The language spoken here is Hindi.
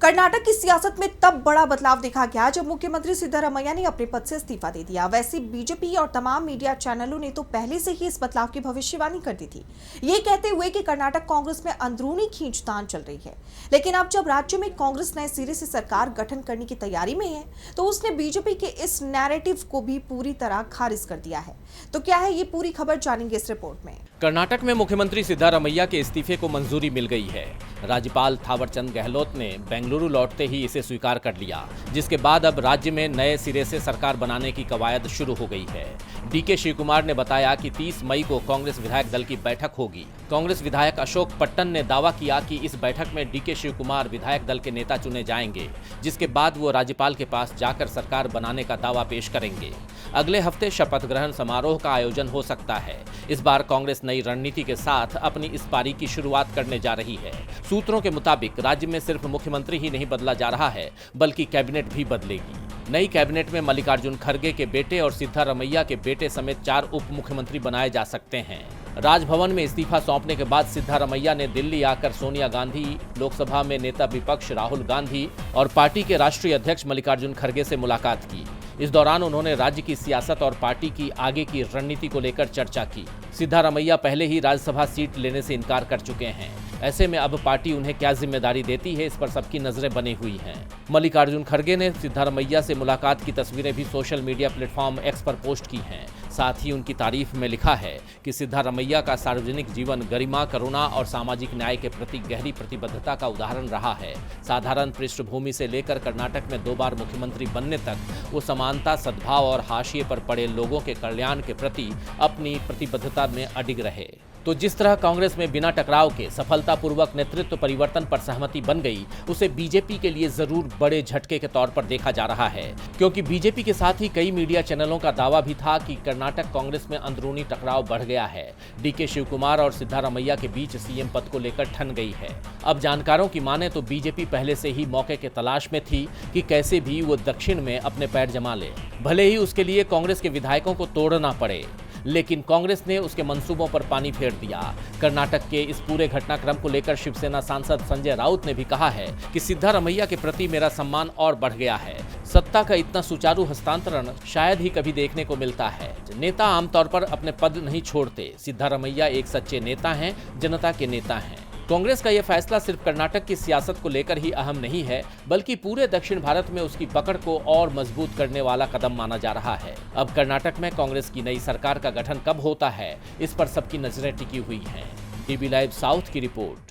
कर्नाटक की सियासत में तब बड़ा बदलाव देखा गया जब मुख्यमंत्री सिद्धारमैया ने अपने पद से इस्तीफा दे दिया। वैसे बीजेपी और तमाम मीडिया चैनलों ने तो पहले से ही इस बदलाव की भविष्यवाणी कर दी थी, ये कहते हुए कि कर्नाटक कांग्रेस में अंदरूनी खींचतान चल रही है। लेकिन अब जब राज्य में कांग्रेस नए सिरे से सरकार गठन करने की तैयारी में है, तो उसने बीजेपी के इस नैरेटिव को भी पूरी तरह खारिज कर दिया है। तो क्या है ये पूरी खबर, जानेंगे इस रिपोर्ट में। कर्नाटक में मुख्यमंत्री सिद्धारमैया के इस्तीफे को मंजूरी मिल गई है। राज्यपाल थावरचंद गहलोत ने बेंगलुरु लौटते ही इसे स्वीकार कर लिया, जिसके बाद अब राज्य में नए सिरे से सरकार बनाने की कवायद शुरू हो गई है। डीके शिवकुमार ने बताया कि 30 मई को कांग्रेस विधायक दल की बैठक होगी। कांग्रेस विधायक अशोक पट्टन ने दावा किया कि इस बैठक में डीके शिवकुमार विधायक दल के नेता चुने जाएंगे, जिसके बाद वो राज्यपाल के पास जाकर सरकार बनाने का दावा पेश करेंगे। अगले हफ्ते शपथ ग्रहण समारोह का आयोजन हो सकता है। इस बार कांग्रेस नई रणनीति के साथ अपनी इस पारी की शुरुआत करने जा रही है। सूत्रों के मुताबिक राज्य में सिर्फ मुख्यमंत्री ही नहीं बदला जा रहा है, बल्कि कैबिनेट भी बदलेगी। नई कैबिनेट में मल्लिकार्जुन खड़गे के बेटे और सिद्धारमैया के बेटे समेत 4 उप मुख्यमंत्री बनाए जा सकते हैं। राजभवन में इस्तीफा सौंपने के बाद सिद्धारमैया ने दिल्ली आकर सोनिया गांधी, लोकसभा में नेता विपक्ष राहुल गांधी और पार्टी के राष्ट्रीय अध्यक्ष मल्लिकार्जुन खड़गे से मुलाकात की। इस दौरान उन्होंने राज्य की सियासत और पार्टी की आगे की रणनीति को लेकर चर्चा की। सिद्धारमैया पहले ही राज्यसभा सीट लेने से इनकार कर चुके हैं। ऐसे में अब पार्टी उन्हें क्या जिम्मेदारी देती है, इस पर सबकी नजरें बनी हुई हैं। मल्लिकार्जुन खड़गे ने सिद्धारमैया से मुलाकात की तस्वीरें भी सोशल मीडिया प्लेटफॉर्म एक्स पर पोस्ट की हैं। साथ ही उनकी तारीफ में लिखा है कि सिद्धारमैया का सार्वजनिक जीवन गरिमा, करुणा और सामाजिक न्याय के प्रति गहरी प्रतिबद्धता का उदाहरण रहा है। साधारण पृष्ठभूमि से लेकर कर्नाटक में 2 बार मुख्यमंत्री बनने तक वो समानता, सद्भाव और हाशिए पर पड़े लोगों के कल्याण के प्रति अपनी प्रतिबद्धता में अडिग रहे। तो जिस तरह कांग्रेस में बिना टकराव के सफलतापूर्वक नेतृत्व परिवर्तन पर सहमति बन गई, उसे बीजेपी के लिए जरूर बड़े झटके के तौर पर देखा जा रहा है, क्योंकि बीजेपी के साथ ही कई मीडिया चैनलों का दावा भी था कि कर्नाटक कांग्रेस में अंदरूनी टकराव बढ़ गया है। डीके शिवकुमार और सिद्धारमैया के बीच सीएम पद को लेकर ठन गई है। अब जानकारों की माने तो बीजेपी पहले से ही मौके के तलाश में थी कि कैसे भी वो दक्षिण में अपने पैर जमा ले, भले ही उसके लिए कांग्रेस के विधायकों को तोड़ना पड़े। लेकिन कांग्रेस ने उसके मंसूबों पर पानी फेर दिया। कर्नाटक के इस पूरे घटनाक्रम को लेकर शिवसेना सांसद संजय राउत ने भी कहा है कि सिद्धारमैया के प्रति मेरा सम्मान और बढ़ गया है। सत्ता का इतना सुचारू हस्तांतरण शायद ही कभी देखने को मिलता है। नेता आमतौर पर अपने पद नहीं छोड़ते। सिद्धारमैया एक सच्चे नेता हैं, जनता के नेता हैं। कांग्रेस का यह फैसला सिर्फ कर्नाटक की सियासत को लेकर ही अहम नहीं है, बल्कि पूरे दक्षिण भारत में उसकी पकड़ को और मजबूत करने वाला कदम माना जा रहा है। अब कर्नाटक में कांग्रेस की नई सरकार का गठन कब होता है, इस पर सबकी नजरें टिकी हुई हैं। टीवी लाइव साउथ की रिपोर्ट।